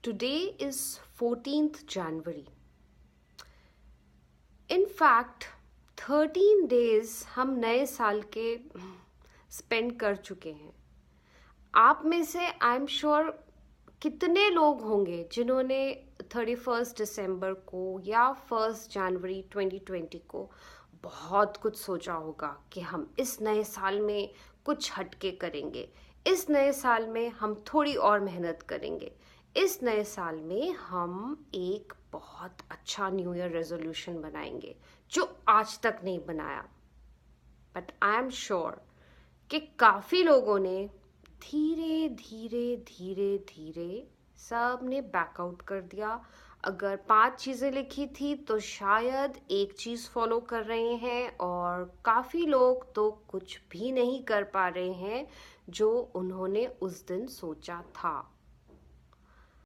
Today is 14th January. In fact, 13 days हम नए साल के स्पेंड कर चुके हैं. आप में से आई एम श्योर कितने लोग होंगे जिन्होंने 31 दिसंबर को या 1 जनवरी 2020 को बहुत कुछ सोचा होगा कि हम इस नए साल में कुछ हटके करेंगे, इस नए साल में हम थोड़ी और मेहनत करेंगे, इस नए साल में हम एक बहुत अच्छा न्यू ईयर रेजोल्यूशन बनाएंगे जो आज तक नहीं बनाया. बट आई एम श्योर कि काफ़ी लोगों ने धीरे धीरे धीरे धीरे सब ने बैकआउट कर दिया. अगर 5 चीज़ें लिखी थी तो शायद एक चीज़ फॉलो कर रहे हैं और काफ़ी लोग तो कुछ भी नहीं कर पा रहे हैं जो उन्होंने उस दिन सोचा था.